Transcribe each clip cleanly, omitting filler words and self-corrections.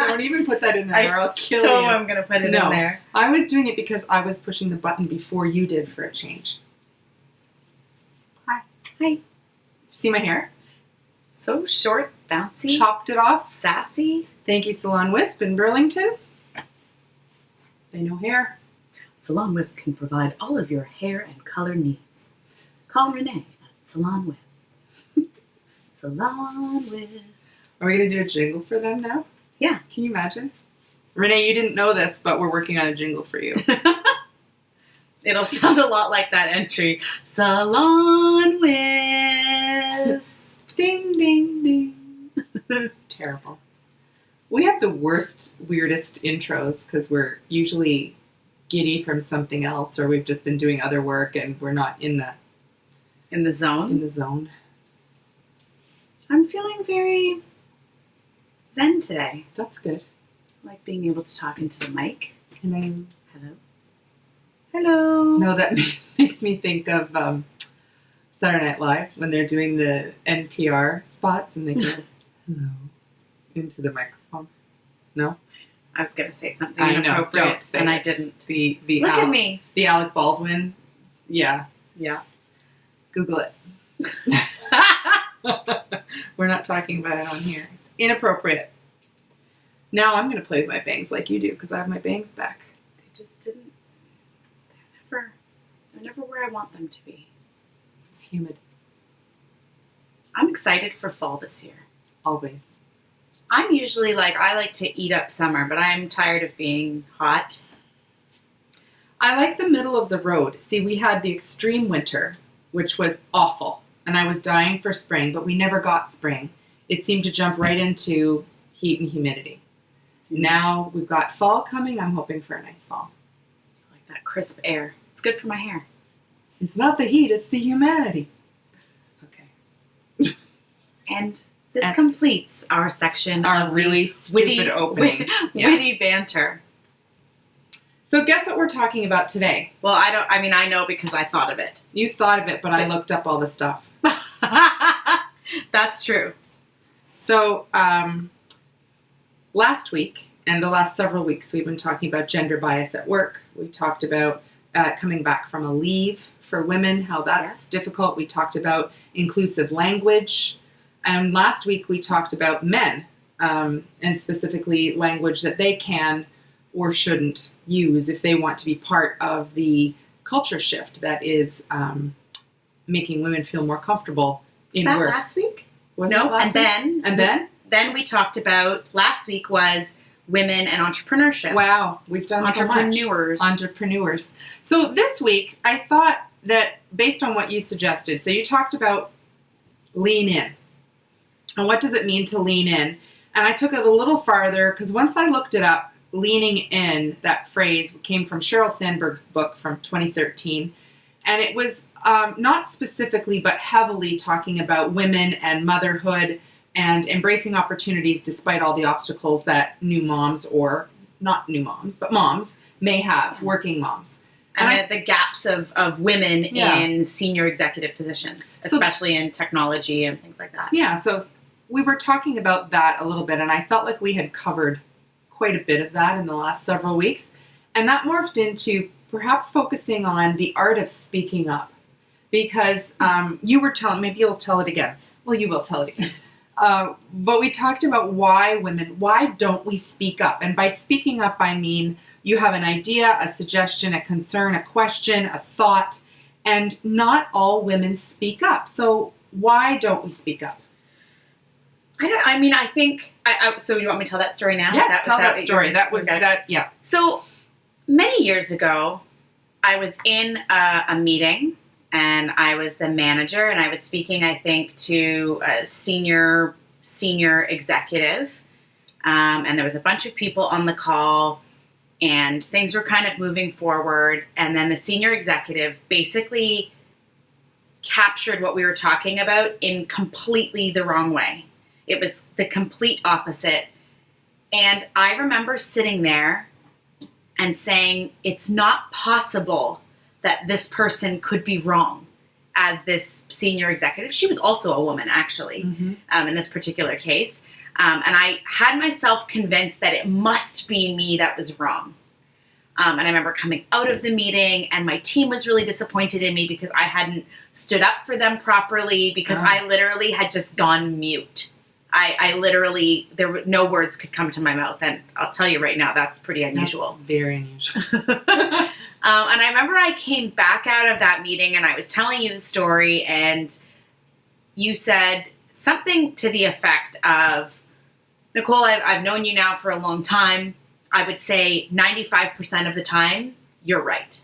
Don't even put that in there or I'll kill you. I'm going to put it in there. I was doing it because I was pushing the button before you did for a change. Hi. See my hair? So short, bouncy. Chopped it off. Sassy. Thank you, Salon Wisp in Burlington. They know hair. Salon Wisp can provide all of your hair and color needs. Call Renee at Salon Wisp. Salon Wisp. Are we going to do a jingle for them now? Yeah. Can you imagine? Renee, you didn't know this, but we're working on a jingle for you. It'll sound a lot like that entry. Salon Wisp. Ding, ding, ding. Terrible. We have the worst, weirdest intros because we're usually giddy from something else or we've just been doing other work and we're not in the zone. I'm feeling very zen today. That's good. I like being able to talk into the mic. Hello. Hello. Hello. No, that makes me think of Saturday Night Live when they're doing the NPR spots and they go, hello, into the microphone. No? I was going to say something I inappropriate, know, don't say and it. I didn't. Look at me. The Alec Baldwin. Yeah. Yeah. Google it. We're not talking about it on here. It's inappropriate. Now I'm going to play with my bangs like you do because I have my bangs back. They just didn't. They're never where I want them to be. It's humid. I'm excited for fall this year. Always. I'm usually I like to eat up summer, but I'm tired of being hot. I like the middle of the road. See, we had the extreme winter, which was awful, and I was dying for spring, but we never got spring. It seemed to jump right into heat and humidity. Now we've got fall coming. I'm hoping for a nice fall. I like that crisp air. It's good for my hair. It's not the heat, it's the humanity. Okay. And this completes our section of really stupid opening. Witty banter. So guess what we're talking about today? Well, I know because I thought of it. You thought of it, but I looked up all the stuff. That's true. So, last week and the last several weeks, we've been talking about gender bias at work. We talked about coming back from a leave for women, how that's difficult. We talked about inclusive language. And last week we talked about men, and specifically language that they can or shouldn't use if they want to be part of the culture shift that is making women feel more comfortable in work. Last week? Was no, it last week? And then we talked about, last week was women and entrepreneurship. Wow, we've done Entrepreneurs. so much. Entrepreneurs. So this week, I thought that based on what you suggested, so you talked about lean in. And what does it mean to lean in? And I took it a little farther because once I looked it up, leaning in, that phrase came from Sheryl Sandberg's book from 2013. And it was not specifically, but heavily talking about women and motherhood and embracing opportunities despite all the obstacles that new moms, or not new moms, but moms may have, working moms. And the gaps of women in senior executive positions, especially in technology and things like that. Yeah, so we were talking about that a little bit, and I felt like we had covered quite a bit of that in the last several weeks. And that morphed into perhaps focusing on the art of speaking up. Because you were telling, maybe you'll tell it again. Well, you will tell it again. But we talked about why don't we speak up? And by speaking up, I mean you have an idea, a suggestion, a concern, a question, a thought, and not all women speak up. So why don't we speak up? I think, so you want me to tell that story now? Yes, tell that story. Yeah. So many years ago, I was in a meeting, and I was the manager, and I was speaking, I think, to a senior executive, and there was a bunch of people on the call, and things were kind of moving forward, and then the senior executive basically captured what we were talking about in completely the wrong way. It was the complete opposite, and I remember sitting there and saying, it's not possible that this person could be wrong as this senior executive. She was also a woman, actually, in this particular case. And I had myself convinced that it must be me that was wrong. And I remember coming out of the meeting, and my team was really disappointed in me because I hadn't stood up for them properly, because I literally had just gone mute. I literally, no words could come to my mouth. And I'll tell you right now, that's pretty unusual. That's very unusual. And I remember I came back out of that meeting, and I was telling you the story, and you said something to the effect of, Nicole, I've known you now for a long time. I would say 95% of the time, you're right.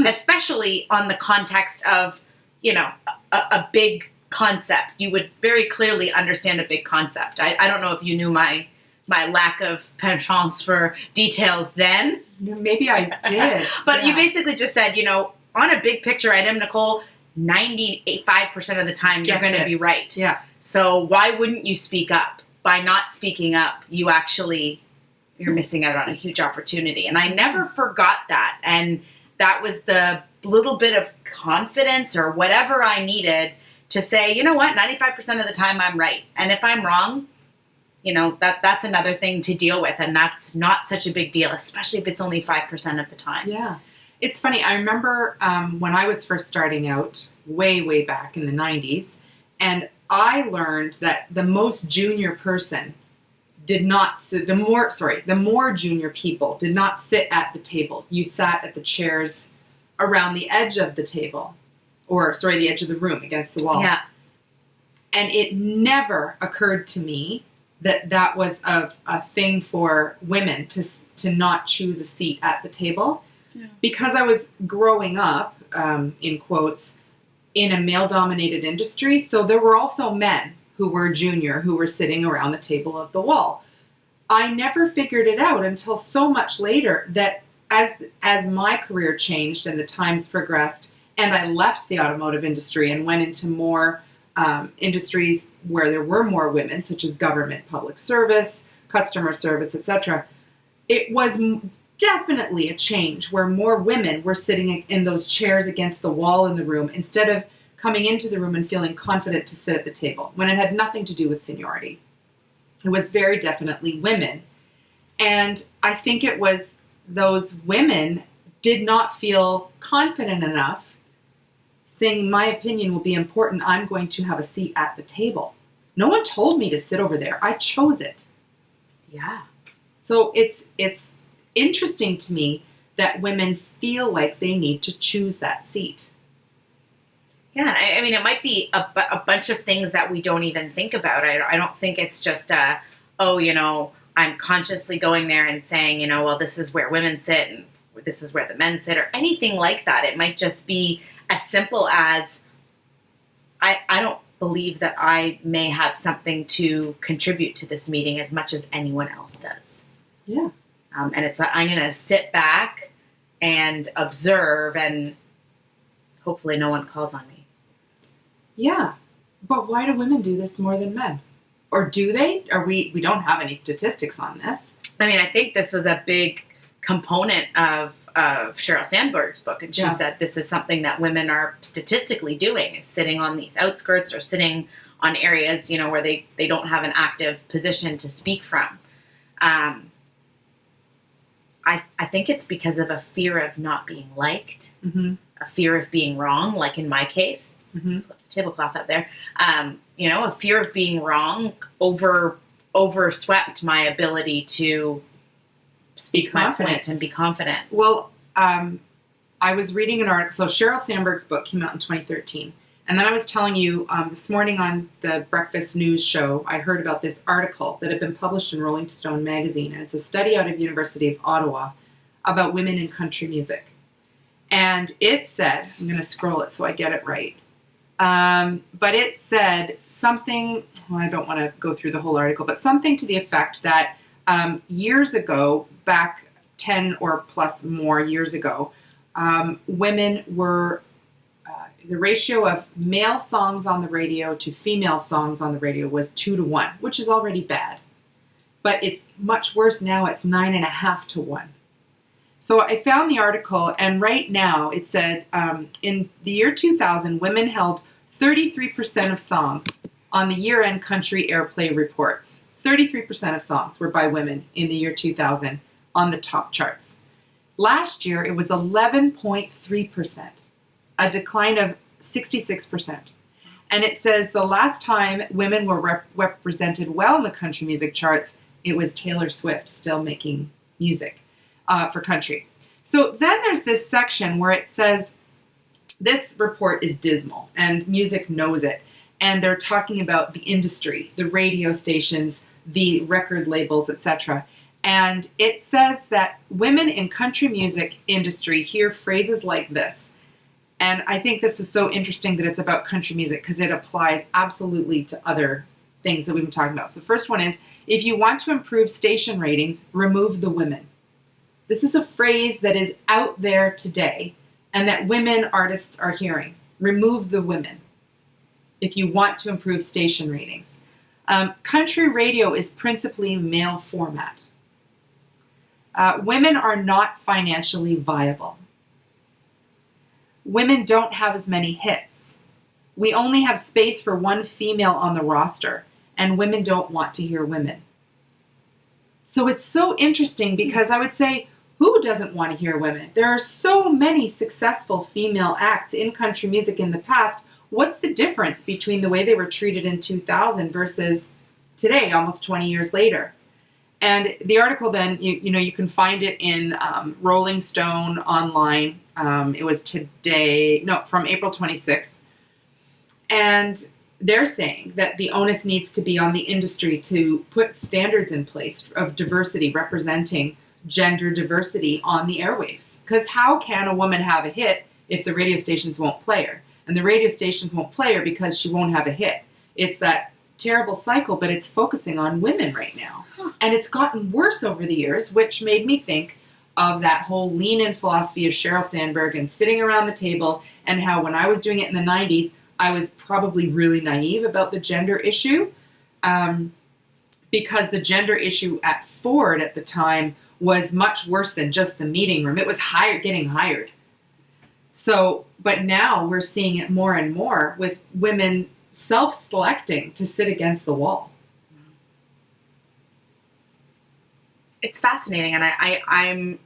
Especially on the context of, a big concept. You would very clearly understand a big concept. I don't know if you knew my lack of penchant for details then. Maybe I did. But you basically just said, on a big picture item, Nicole, 95% of the time, you're going to be right. Yeah. So why wouldn't you speak up? By not speaking up, you're missing out on a huge opportunity. And I never forgot that. And that was the little bit of confidence or whatever I needed to say, you know what, 95% of the time I'm right. And if I'm wrong, that's another thing to deal with. And that's not such a big deal, especially if it's only 5% of the time. Yeah. It's funny. I remember when I was first starting out way, way back in the 90s, and I learned that the most junior person did not sit, the more junior people did not sit at the table. You sat at the chairs around the edge of the table, the edge of the room against the wall. Yeah. And it never occurred to me that was a thing for women to not choose a seat at the table. Yeah. Because I was growing up, in quotes, in a male-dominated industry, so there were also men who were junior, who were sitting around the table of the wall. I never figured it out until so much later that as my career changed and the times progressed, and I left the automotive industry and went into more industries where there were more women, such as government, public service, customer service, etc., it was definitely a change where more women were sitting in those chairs against the wall in the room instead of coming into the room and feeling confident to sit at the table when it had nothing to do with seniority. It was very definitely women. And I think it was those women did not feel confident enough saying, my opinion will be important. I'm going to have a seat at the table. No one told me to sit over there. I chose it. Yeah. So it's interesting to me that women feel like they need to choose that seat. Yeah, I mean, it might be a bunch of things that we don't even think about. I don't think it's just, I'm consciously going there and saying, well, this is where women sit and this is where the men sit, or anything like that. It might just be as simple as, I don't believe that I may have something to contribute to this meeting as much as anyone else does. Yeah. And I'm going to sit back and observe, and hopefully no one calls on me. Yeah. But why do women do this more than men? Or do they? Or we don't have any statistics on this. I mean, I think this was a big component of Sheryl Sandberg's book. And she said this is something that women are statistically doing, is sitting on these outskirts or sitting on areas, where they don't have an active position to speak from. I think it's because of a fear of not being liked, a fear of being wrong, like in my case. Flip the tablecloth up there. A fear of being wrong overswept my ability to speak my point and be confident. Well, I was reading an article. So Sheryl Sandberg's book came out in 2013. And then I was telling you this morning on the Breakfast News show, I heard about this article that had been published in Rolling Stone magazine. And it's a study out of University of Ottawa about women in country music. And it said, I'm going to scroll it so I get it right. But it said something, I don't want to go through the whole article, but something to the effect that years ago, back 10 or plus more years ago, women were, the ratio of male songs on the radio to female songs on the radio was 2-1, which is already bad. But it's much worse now, it's 9.5 to 1. So I found the article, and right now it said in the year 2000, women held 33% of songs on the year-end country airplay reports. 33% of songs were by women in the year 2000 on the top charts. Last year, it was 11.3%, a decline of 66%. And it says the last time women were represented well in the country music charts, it was Taylor Swift still making music for country. So then there's this section where it says, this report is dismal, and music knows it. And they're talking about the industry, the radio stations, the record labels, etc. And it says that women in country music industry hear phrases like this. And I think this is so interesting that it's about country music because it applies absolutely to other things that we've been talking about. So the first one is, if you want to improve station ratings, remove the women. This is a phrase that is out there today and that women artists are hearing. Remove the women if you want to improve station ratings. Country radio is principally male format. Women are not financially viable. Women don't have as many hits. We only have space for one female on the roster, and women don't want to hear women. So it's so interesting because I would say, who doesn't want to hear women? There are so many successful female acts in country music in the past. What's the difference between the way they were treated in 2000 versus today, almost 20 years later? And the article then, you can find it in Rolling Stone online. It was from April 26th. And they're saying that the onus needs to be on the industry to put standards in place of diversity, representing gender diversity on the airwaves. Because how can a woman have a hit if the radio stations won't play her? And the radio stations won't play her because she won't have a hit. It's that terrible cycle, but it's focusing on women right now. And it's gotten worse over the years, which made me think of that whole lean-in philosophy of Sheryl Sandberg and sitting around the table, and how when I was doing it in the 90s, I was probably really naive about the gender issue, because the gender issue at Ford at the time was much worse than just the meeting room. It was getting hired. So, but now we're seeing it more and more with women self-selecting to sit against the wall. It's fascinating, and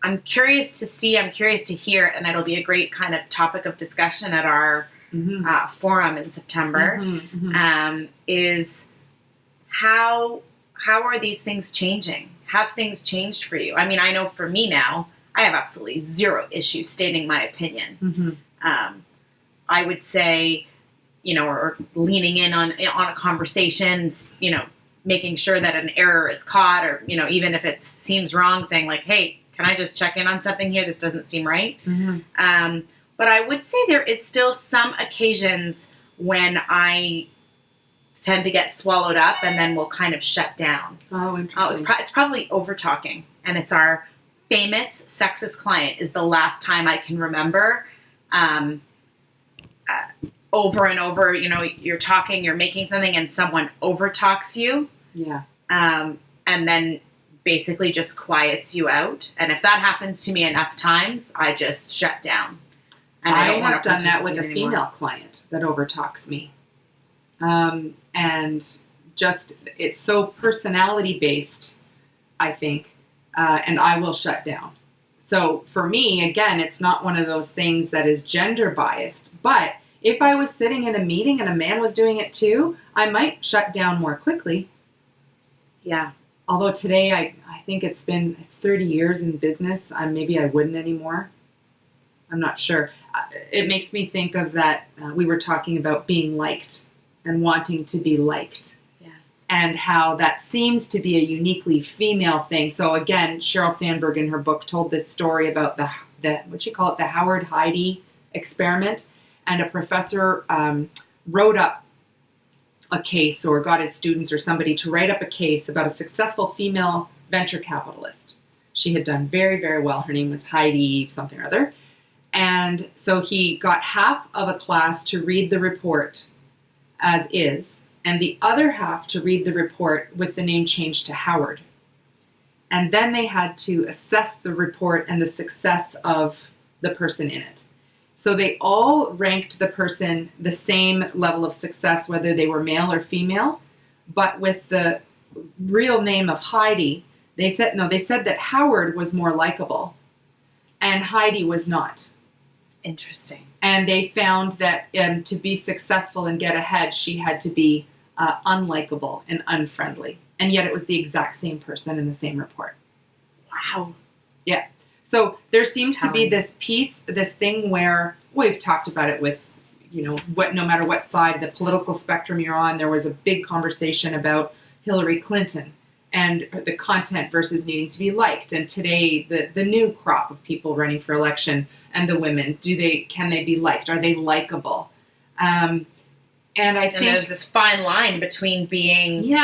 I'm curious to see, I'm curious to hear, and it'll be a great kind of topic of discussion at our forum in September. Is how are these things changing? Have things changed for you? I mean, I know for me now, I have absolutely zero issue stating my opinion. I would say, or leaning in on a conversation, making sure that an error is caught, or, even if it seems wrong, saying like, hey, can I just check in on something here? This doesn't seem right. But I would say there is still some occasions when I tend to get swallowed up and then will kind of shut down. Oh, interesting. It's probably over talking, and it's our famous sexist client is the last time I can remember. Over and over, you're talking, you're making something, and someone over talks you. Yeah. And then basically just quiets you out. And if that happens to me enough times, I just shut down. And I have done that with a female client that overtalks me. And just, it's so personality based, I think, and I will shut down. So for me, again, it's not one of those things that is gender biased, but if I was sitting in a meeting and a man was doing it too, I might shut down more quickly. Yeah. Although today, I think it's 30 years in business. Maybe I wouldn't anymore. I'm not sure. It makes me think of that. We were talking about being liked and wanting to be liked. Yes. And how that seems to be a uniquely female thing. So again, Sheryl Sandberg in her book told this story about the the Howard Heidi experiment. And a professor wrote up a case, or got his students or somebody to write up a case about a successful female venture capitalist. She had done very, very well. Her name was Heidi something or other. And so he got half of a class to read the report as is, and the other half to read the report with the name changed to Howard. And then they had to assess the report and the success of the person in it. So they all ranked the person the same level of success, whether they were male or female, but with the real name of Heidi, they said that Howard was more likable and Heidi was not. Interesting. And they found that to be successful and get ahead, she had to be unlikable and unfriendly. And yet it was the exact same person in the same report. Wow. Yeah. So there seems to be this piece, this thing where we've talked about it with, no matter what side of the political spectrum you're on, there was a big conversation about Hillary Clinton and the content versus needing to be liked. And today, the new crop of people running for election and the women, can they be liked? Are they likable? And I think there's this fine line between being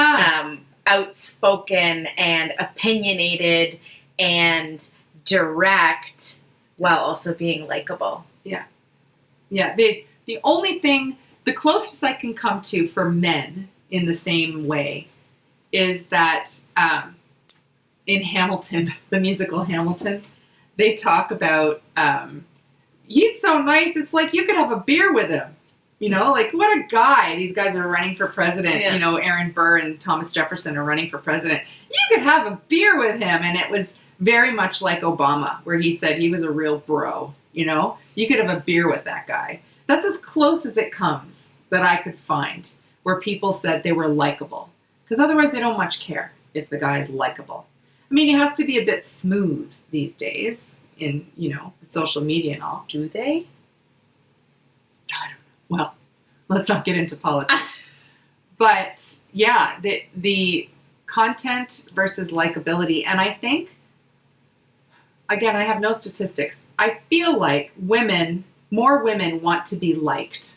outspoken and opinionated and direct while also being likable. Yeah. The only thing, the closest I can come to for men in the same way is that in Hamilton, the musical Hamilton, they talk about, he's so nice, it's like you could have a beer with him. Like what a guy. These guys are running for president. Yeah. Aaron Burr and Thomas Jefferson are running for president. You could have a beer with him. And it was very much like Obama, where he said he was a real bro. You could have a beer with that guy. That's as close as it comes that I could find where people said they were likable. Because otherwise they don't much care if the guy is likable. I mean, he has to be a bit smooth these days in, social media and all. Do they? I don't know. Well, let's not get into politics. But yeah, the content versus likability. And I think, again, I have no statistics. I feel like more women want to be liked.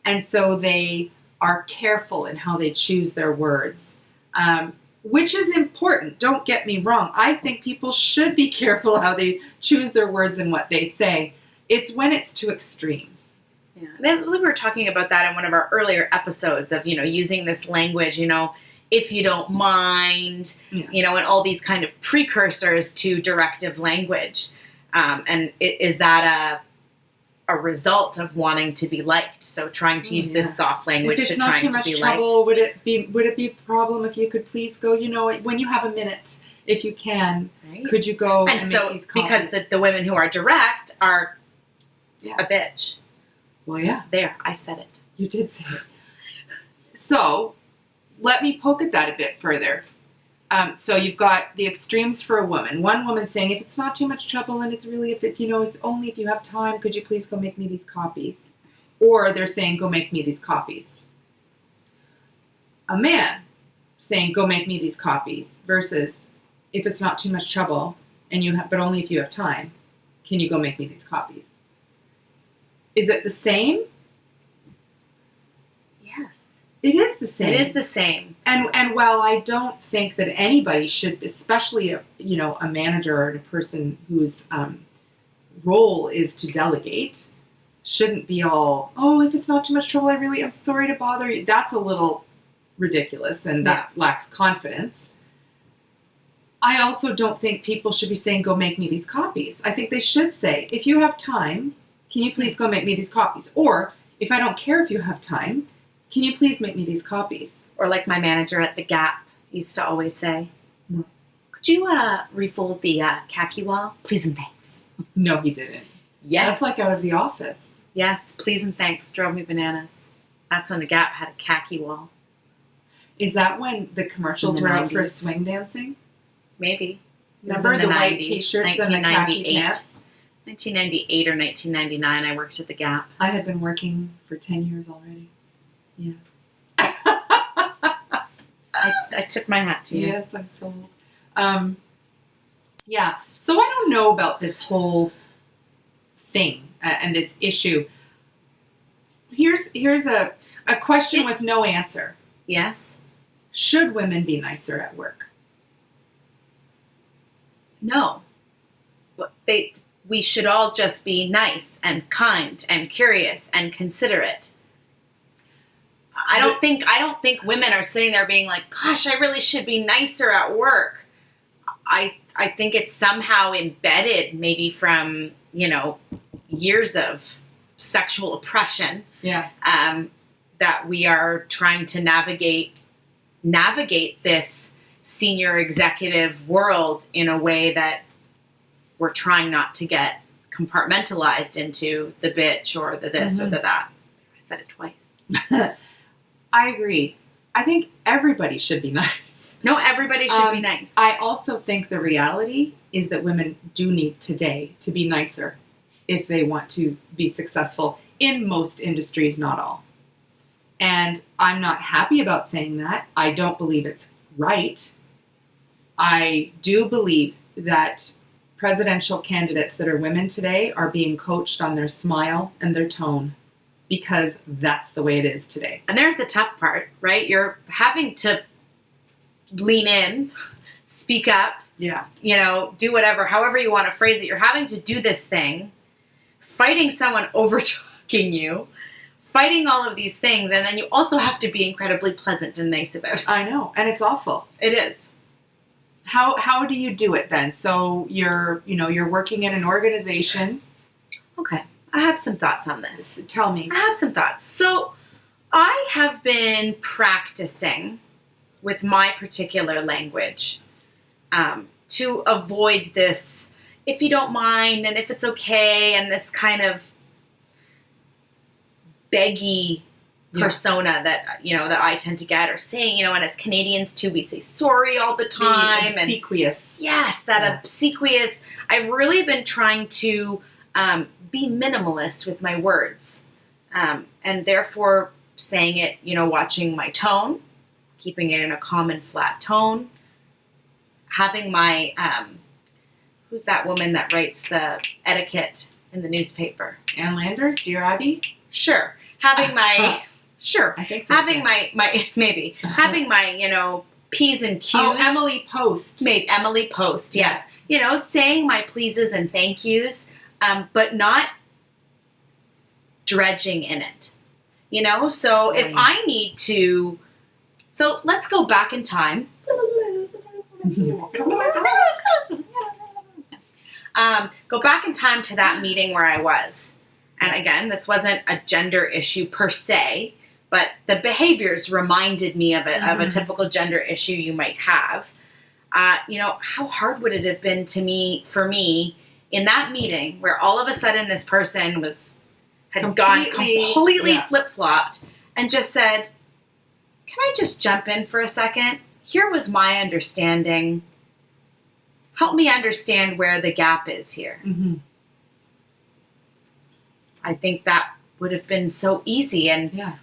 And so they are careful in how they choose their words, which is important. Don't get me wrong. I think people should be careful how they choose their words and what they say. It's when it's to extremes. Yeah. We were talking about that in one of our earlier episodes of, using this language, if you don't mind, and all these kind of precursors to directive language. And is that a result of wanting to be liked? So trying to use this soft language to trying to be liked. If it's not too much trouble, would it be a problem if you could please go, when you have a minute, if you can, could you go and so, make these comments? Because the women who are direct are a bitch. Well, yeah. There, I said it. You did say it. So, let me poke at that a bit further. So you've got the extremes for a woman. One woman saying, if it's not too much trouble and it's really, it's only if you have time, could you please go make me these copies? Or they're saying, go make me these copies. A man saying, go make me these copies versus, if it's not too much trouble and but only if you have time, can you go make me these copies? Is it the same? Yes. It is the same. It is the same. And while I don't think that anybody should, especially a manager or a person whose role is to delegate, shouldn't be all, if it's not too much trouble, I'm sorry to bother you. That's a little ridiculous and that lacks confidence. I also don't think people should be saying, go make me these copies. I think they should say, if you have time, can you please go make me these copies? Or, if I don't care if you have time, can you please make me these copies? Or like my manager at the Gap used to always say, could you refold the khaki wall? Please and thanks. No, he didn't. Yes. That's like out of The Office. Yes, please and thanks drove me bananas. That's when the Gap had a khaki wall. Is that when the commercials were out for swing dancing? Maybe. Remember the white t-shirts and the khaki pants? 1998 or 1999, I worked at the Gap. I had been working for 10 years already. Yeah. I took my hat to you. Yes, I'm sold. Yeah. So I don't know about this whole thing and this issue. Here's a question with no answer. Yes. Should women be nicer at work? No. We should all just be nice and kind and curious and considerate. I don't think women are sitting there being like, gosh, I really should be nicer at work. I think it's somehow embedded maybe from, years of sexual oppression. Yeah. That we are trying to navigate navigate this senior executive world in a way that we're trying not to get compartmentalized into the bitch or the this or the that. I said it twice. I agree. I think everybody should be nice. No, everybody should be nice. I also think the reality is that women do need today to be nicer if they want to be successful in most industries, not all. And I'm not happy about saying that. I don't believe it's right. I do believe that presidential candidates that are women today are being coached on their smile and their tone because that's the way it is today. And there's the tough part, right? You're having to lean in, speak up, Yeah. do whatever, however you want to phrase it. You're having to do this thing, fighting someone over talking you, fighting all of these things, and then you also have to be incredibly pleasant and nice about it. I know, and it's awful. It is. How do you do it then? So you're working in an organization. Okay, I have some thoughts on this. Tell me. I have some thoughts. So I have been practicing with my particular language to avoid this, if you don't mind, and if it's okay, and this kind of beggy persona that that I tend to get, or saying, and as Canadians too, we say sorry all the time, The obsequious. yes, that obsequious. I've really been trying to be minimalist with my words, and therefore saying it, watching my tone, keeping it in a calm and flat tone, having my who's that woman that writes the etiquette in the newspaper? Ann Landers, Dear Abby. Sure. Having my sure. I think Having my maybe having my P's and Q's. Oh, Emily Post. Maybe Emily Post. Yes. Saying my pleases and thank yous, but not dredging in it. So if I need to, so let's go back in time. Go back in time to that meeting where I was. And again, this wasn't a gender issue per se, but the behaviors reminded me of a typical gender issue you might have. How hard would it have been for me in that meeting where all of a sudden this person had gone completely flip-flopped and just said, can I just jump in for a second? Here was my understanding. Help me understand where the gap is here. Mm-hmm. I think that would have been so easy. And yeah.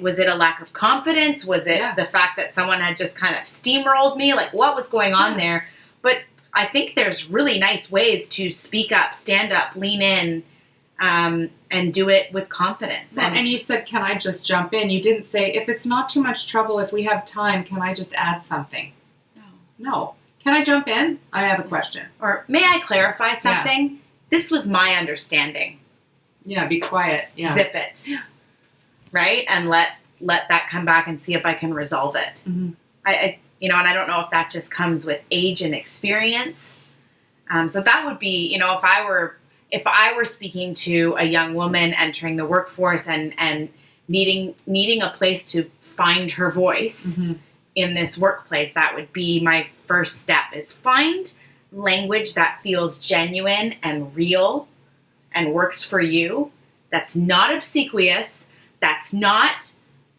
Was it a lack of confidence? Was it the fact that someone had just kind of steamrolled me? Like, what was going on there? But I think there's really nice ways to speak up, stand up, lean in, and do it with confidence. Well, and you said, can I just jump in? You didn't say, if it's not too much trouble, if we have time, can I just add something? No. Can I jump in? I have a question. Or may I clarify something? Yeah. This was my understanding. Yeah, be quiet. Yeah. Zip it. Right? And let that come back and see if I can resolve it. Mm-hmm. And I don't know if that just comes with age and experience. So that would be, if I were speaking to a young woman entering the workforce and needing a place to find her voice in this workplace, that would be my first step, is find language that feels genuine and real and works for you, that's not obsequious, that's not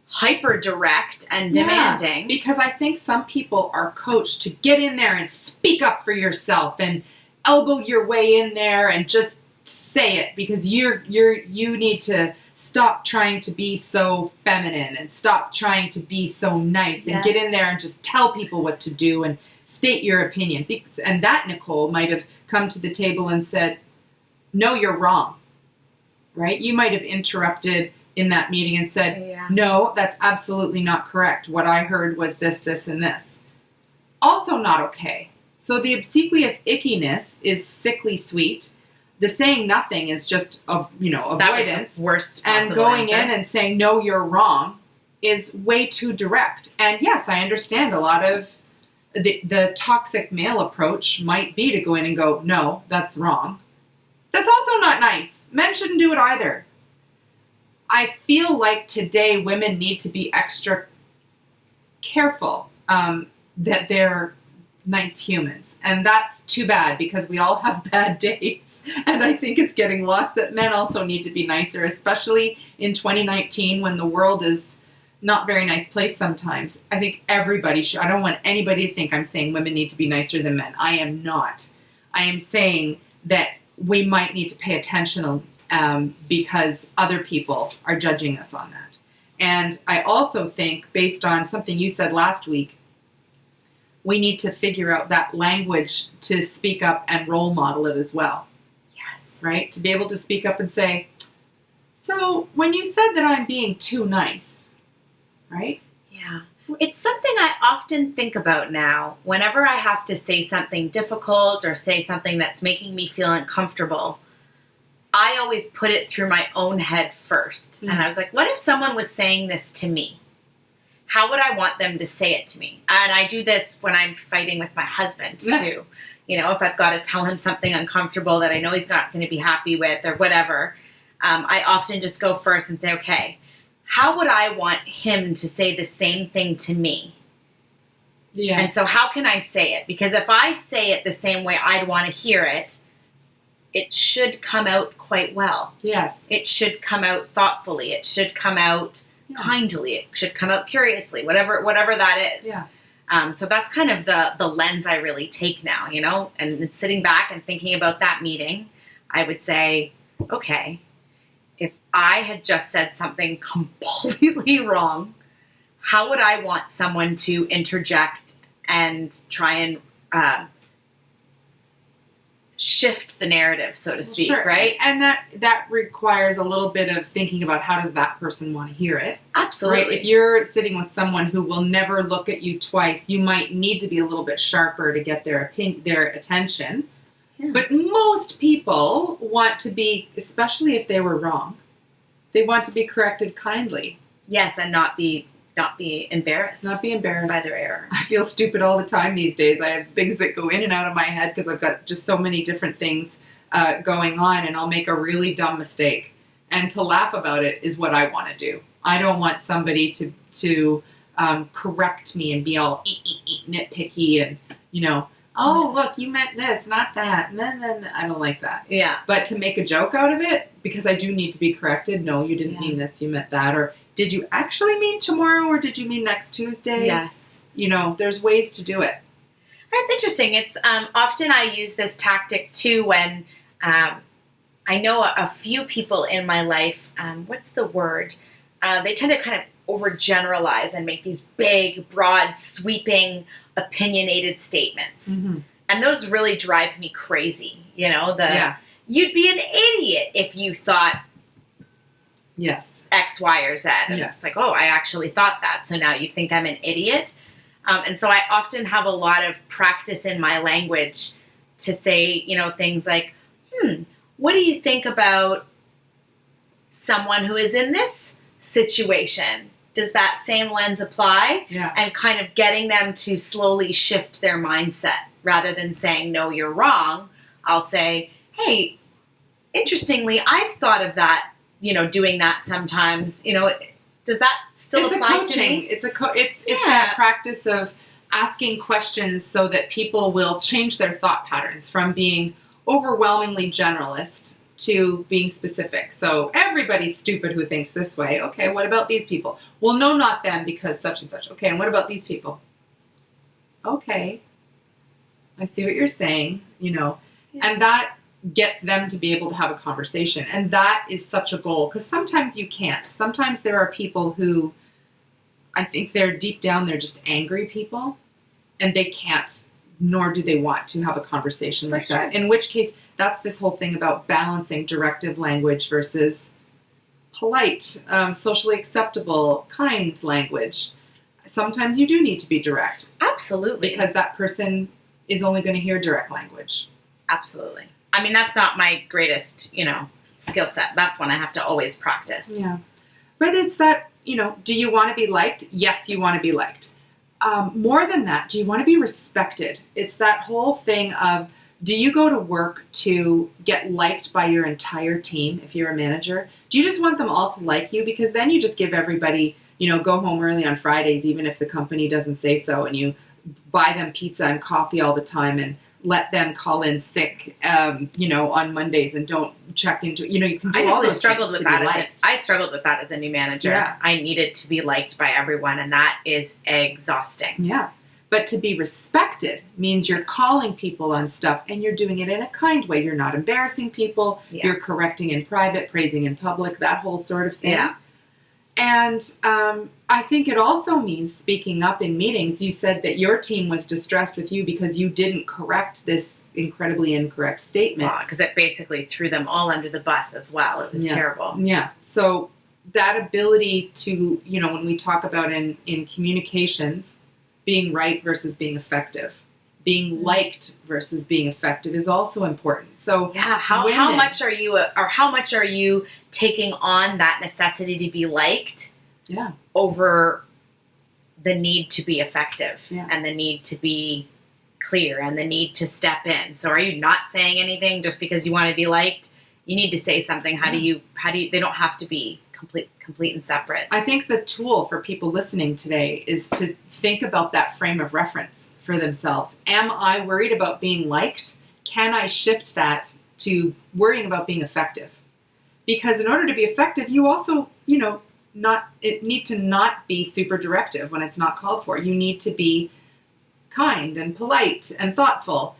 hyper direct and demanding. Because I think some people are coached to get in there and speak up for yourself and elbow your way in there and just say it, because you need to stop trying to be so feminine and stop trying to be so nice and get in there and just tell people what to do and state your opinion. And that Nicole might have come to the table and said, no, you're wrong, right? You might have interrupted in that meeting and said, no, that's absolutely not correct. What I heard was this, this, and this. Also not okay. So the obsequious ickiness is sickly sweet. The saying nothing is just avoidance. That was the worst and going in and saying, no, you're wrong, is way too direct. And yes, I understand a lot of the toxic male approach might be to go in and go, no, that's wrong. That's also not nice. Men shouldn't do it either. I feel like today women need to be extra careful that they're nice humans. And that's too bad because we all have bad days. And I think it's getting lost that men also need to be nicer, especially in 2019 when the world is not a very nice place sometimes. I think everybody should. I don't want anybody to think I'm saying women need to be nicer than men. I am not. I am saying that we might need to pay attention because other people are judging us on that. And I also think, based on something you said last week, we need to figure out that language to speak up and role model it as well. Yes. Right? To be able to speak up and say, so when you said that I'm being too nice, right? Yeah. It's something I often think about now. Whenever I have to say something difficult or say something that's making me feel uncomfortable, I always put it through my own head first. Mm. And I was like, what if someone was saying this to me? How would I want them to say it to me? And I do this when I'm fighting with my husband, too. Yeah. You know, if I've got to tell him something uncomfortable that I know he's not going to be happy with or whatever, I often just go first and say, okay, how would I want him to say the same thing to me? Yeah. And so how can I say it? Because if I say it the same way I'd want to hear it, it should come out quite well. Yes. It should come out thoughtfully. It should come out kindly. It should come out curiously, whatever that is. Yeah. So that's kind of the lens I really take now, you know, and sitting back and thinking about that meeting, I would say, okay, if I had just said something completely wrong, how would I want someone to interject and try and shift the narrative, so to speak, Sure. right? And that requires a little bit of thinking about how does that person want to hear it. Absolutely. Right? If you're sitting with someone who will never look at you twice, you might need to be a little bit sharper to get their attention. Yeah. But most people want to be, especially if they were wrong, they want to be corrected kindly. Yes, and not be embarrassed. Not be embarrassed by their error. I feel stupid all the time these days. I have things that go in and out of my head because I've got just so many different things going on, and I'll make a really dumb mistake. And to laugh about it is what I want to do. I don't want somebody to correct me and be all nitpicky and, you know, oh, look, you meant this, not that. And then I don't like that. Yeah. But to make a joke out of it, because I do need to be corrected, no, you didn't mean this, you meant that. Or did you actually mean tomorrow or did you mean next Tuesday? Yes. You know, there's ways to do it. That's interesting. It's often I use this tactic too when I know a few people in my life, what's the word? They tend to kind of overgeneralize and make these big, broad, sweeping, opinionated statements. Mm-hmm. And those really drive me crazy. You know, you'd be an idiot if you thought Yes. X, Y, or Z. And Yes. it's like, oh, I actually thought that. So now you think I'm an idiot? And so I often have a lot of practice in my language to say, you know, things like, what do you think about someone who is in this situation? Does that same lens apply? Yeah. And kind of getting them to slowly shift their mindset rather than saying, no, you're wrong. I'll say, hey, interestingly, I've thought of that, you know, doing that sometimes, you know, does that still apply to me? It's that practice of asking questions so that people will change their thought patterns from being overwhelmingly generalist to being specific. So everybody's stupid who thinks this way. Okay, what about these people? Well, no, not them because such and such. Okay, and what about these people? Okay, I see what you're saying, you know, and that gets them to be able to have a conversation. And that is such a goal because sometimes you can't. Sometimes there are people who I think they're deep down, they're just angry people and they can't, nor do they want to have a conversation like that. In which case, that's this whole thing about balancing directive language versus polite, socially acceptable, kind language. Sometimes you do need to be direct. Absolutely. Because that person is only going to hear direct language. Absolutely. I mean, that's not my greatest, you know, skill set. That's one I have to always practice. Yeah. But it's that, you know, do you want to be liked? Yes, you want to be liked. More than that, do you want to be respected? It's that whole thing of, do you go to work to get liked by your entire team if you're a manager? Do you just want them all to like you? Because then you just give everybody go home early on Fridays, even if the company doesn't say so, and you buy them pizza and coffee all the time and let them call in sick, on Mondays and don't check into, you can do all I those struggled things with to be that. liked. I struggled with that as a new manager. Yeah. I needed to be liked by everyone, and that is exhausting. Yeah. But to be respected means you're calling people on stuff and you're doing it in a kind way. You're not embarrassing people. Yeah. You're correcting in private, praising in public, that whole sort of thing. Yeah. And I think it also means speaking up in meetings. You said that your team was distressed with you because you didn't correct this incredibly incorrect statement. Because it basically threw them all under the bus as well. It was terrible. Yeah. So that ability to, when we talk about in communications, being right versus being effective, being liked versus being effective is also important. So yeah, how much are you taking on that necessity to be liked? Yeah. Over the need to be effective, yeah. and the need to be clear, and the need to step in. So are you not saying anything just because you want to be liked? You need to say something. How do you they don't have to be complete and separate. I think the tool for people listening today is to think about that frame of reference for themselves. Am I worried about being liked? Can I shift that to worrying about being effective? Because in order to be effective, you also, need to not be super directive when it's not called for. You need to be kind and polite and thoughtful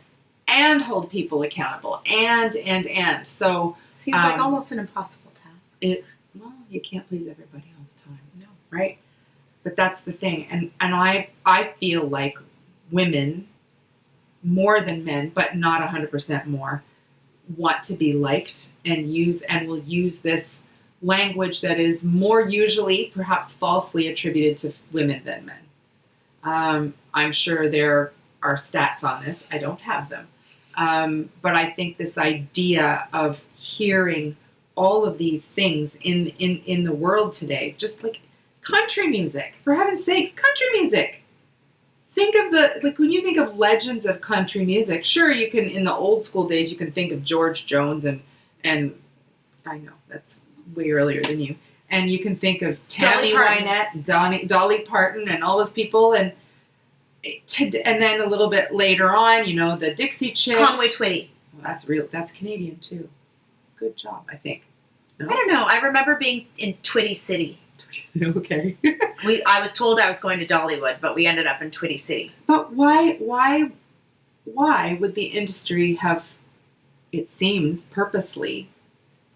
and hold people accountable and. So seems like almost an impossible task. Well, you can't please everybody all the time. No. Right? But that's the thing. And I feel like women, more than men, but not 100% more, want to be liked and will use this language that is more usually, perhaps falsely attributed to women than men. I'm sure there are stats on this. I don't have them. But I think this idea of hearing all of these things in the world today, just like country music, for heaven's sakes, country music. Think of when you think of legends of country music, sure, you can, in the old school days, you can think of George Jones and I know that's way earlier than you. And you can think of Tammy Wynette, Dolly Parton, and all those people, and then a little bit later on, the Dixie Chicks. Conway Twitty. Well, that's Canadian too. Good job, I think. No? I don't know. I remember being in Twitty City. Okay. I was told I was going to Dollywood, but we ended up in Twitty City. But why would the industry have, it seems, purposely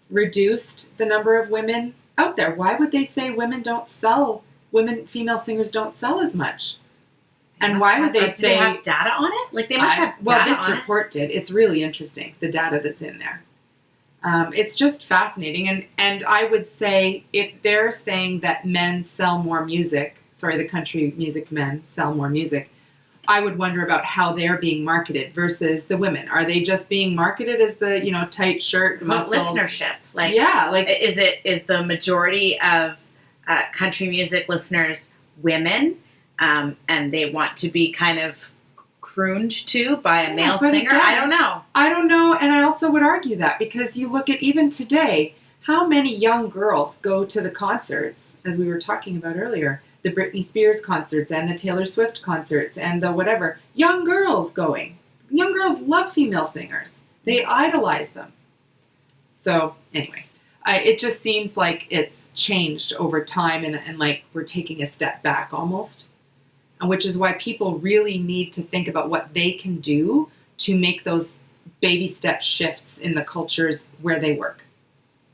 reduced the number of women out there? Why would they say female singers don't sell as much? And why would they say... Do they have data on it? Like, they must have data on it. Well, this report did. It's really interesting, the data that's in there. It's just fascinating. And I would say if they're saying that men sell more music, the country music men sell more music, I would wonder about how they're being marketed versus the women. Are they just being marketed as the, tight shirt, muscles? Listenership. Is the majority of country music listeners women, and they want to be kind of crooned to by a male singer? Again, I don't know. I don't know, and I also would argue that because you look at even today, how many young girls go to the concerts, as we were talking about earlier, the Britney Spears concerts and the Taylor Swift concerts and the whatever. Young girls going. Young girls love female singers. They idolize them. So anyway, it just seems like it's changed over time and like we're taking a step back almost. Which is why people really need to think about what they can do to make those baby step shifts in the cultures where they work.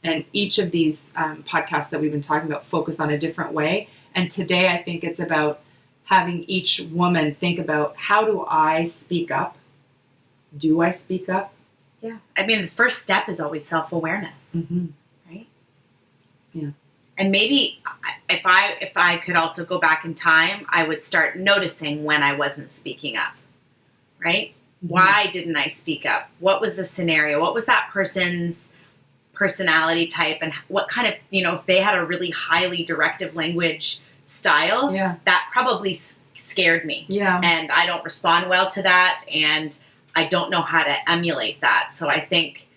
And each of these podcasts that we've been talking about focus on a different way. And today I think it's about having each woman think about, how do I speak up? Do I speak up? Yeah. I mean, the first step is always self-awareness, right? Yeah. And maybe if I could also go back in time, I would start noticing when I wasn't speaking up, right? Mm-hmm. Why didn't I speak up? What was the scenario? What was that person's personality type? And what kind of, if they had a really highly directive language style, that probably scared me. Yeah. And I don't respond well to that, and I don't know how to emulate that. So I think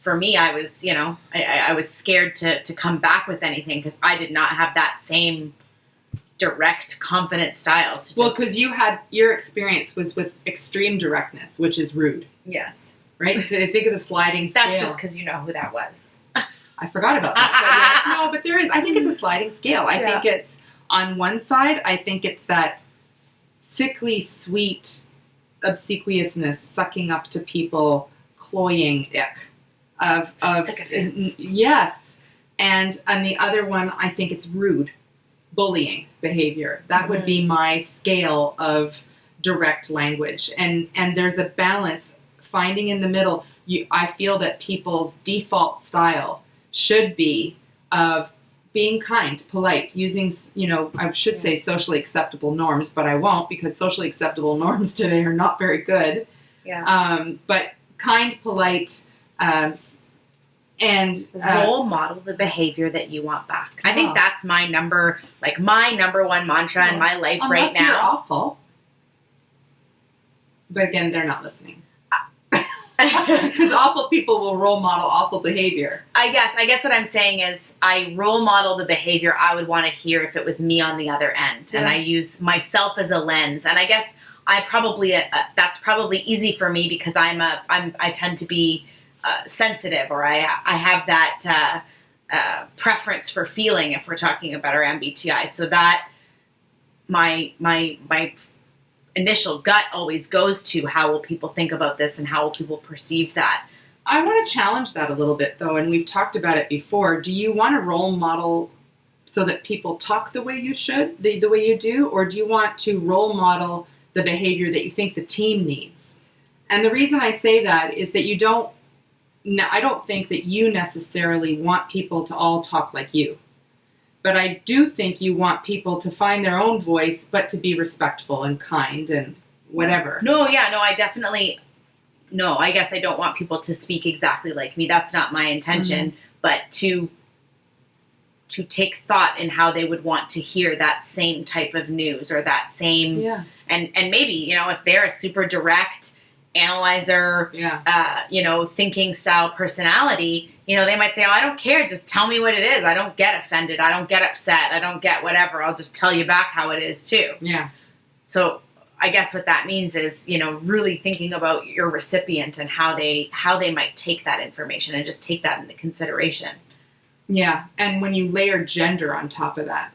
for me, I was, I was scared to come back with anything because I did not have that same direct, confident style. Well, because your experience was with extreme directness, which is rude. Yes. Right? Think of the sliding scale. That's just because you know who that was. I forgot about that. But yes, no, but there is. I think it's a sliding scale. I think it's on one side. I think it's that sickly sweet obsequiousness, sucking up to people, cloying ick of sycophants. Yes, and on the other one, I think it's rude, bullying behavior. That would be my scale of direct language, and there's a balance. Finding in the middle. I feel that people's default style should be of being kind, polite, using, I should say socially acceptable norms, but I won't because socially acceptable norms today are not very good. Yeah. But kind, polite, and role model the behavior that you want back. I think that's my number one mantra in my life right now. You're awful. But again, they're not listening. Because awful people will role model awful behavior. I guess what I'm saying is I role model the behavior I would want to hear if it was me on the other end. Yeah. And I use myself as a lens. And I guess I probably, that's probably easy for me because I tend to be sensitive, or I have that preference for feeling if we're talking about our MBTI. So that my initial gut always goes to how will people think about this and how will people perceive that. I want to challenge that a little bit, though, and we've talked about it before. Do you want to role model so that people talk the way you should, the way you do, or do you want to role model the behavior that you think the team needs? And the reason I say that is that I don't think that you necessarily want people to all talk like you. But I do think you want people to find their own voice, but to be respectful and kind and whatever. I definitely, I guess I don't want people to speak exactly like me. That's not my intention, but to take thought in how they would want to hear that same type of news or that same, and maybe, if they're a super direct analyzer, thinking style personality, they might say, oh, I don't care. Just tell me what it is. I don't get offended. I don't get upset. I don't get whatever. I'll just tell you back how it is too. Yeah. So I guess what that means is, really thinking about your recipient and how they might take that information and just take that into consideration. Yeah. And when you layer gender on top of that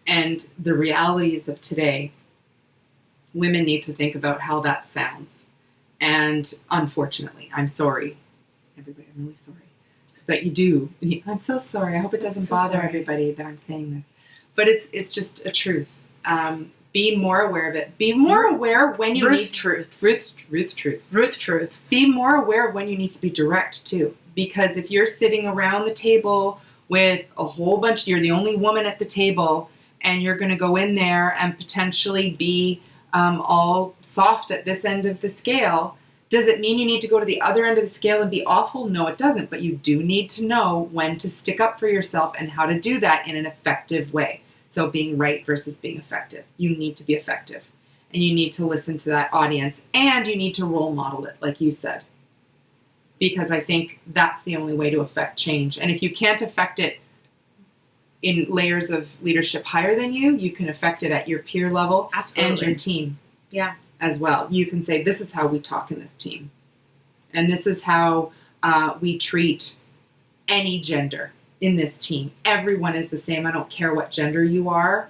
and the realities of today, women need to think about how that sounds. And unfortunately, I'm sorry. Everybody, I'm really sorry. But you do. I'm so sorry. I hope it doesn't bother everybody that I'm saying this. But it's just a truth. Be more aware of it. Be more aware when you need... truths. Ruth truths. Be more aware of when you need to be direct, too. Because if you're sitting around the table with a whole bunch... You're the only woman at the table, and you're going to go in there and potentially be all soft at this end of the scale... Does it mean you need to go to the other end of the scale and be awful? No, it doesn't. But you do need to know when to stick up for yourself and how to do that in an effective way. So being right versus being effective. You need to be effective. And you need to listen to that audience. And you need to role model it, like you said. Because I think that's the only way to affect change. And if you can't affect it in layers of leadership higher than you, you can affect it at your peer level. Absolutely. And your team. Yeah. As well. You can say, this is how we talk in this team. And this is how we treat any gender in this team. Everyone is the same. I don't care what gender you are,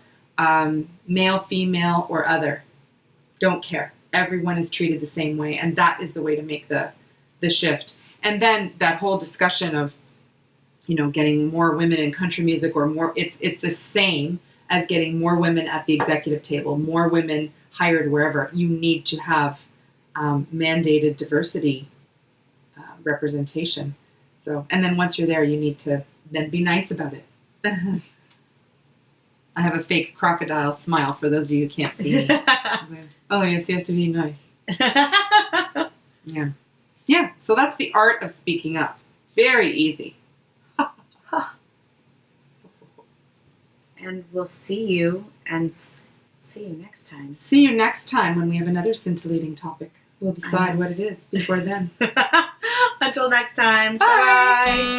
male, female, or other. Don't care. Everyone is treated the same way. And that is the way to make the shift. And then that whole discussion of, getting more women in country music or more, it's the same as getting more women at the executive table, more women hired wherever. You need to have mandated diversity representation. So, and then once you're there, you need to then be nice about it. I have a fake crocodile smile for those of you who can't see me. Oh, yes, you have to be nice. Yeah. Yeah, so that's the art of speaking up. Very easy. And we'll see you next time. See you next time when we have another scintillating topic. We'll decide what it is before then. Until next time. Bye. Bye.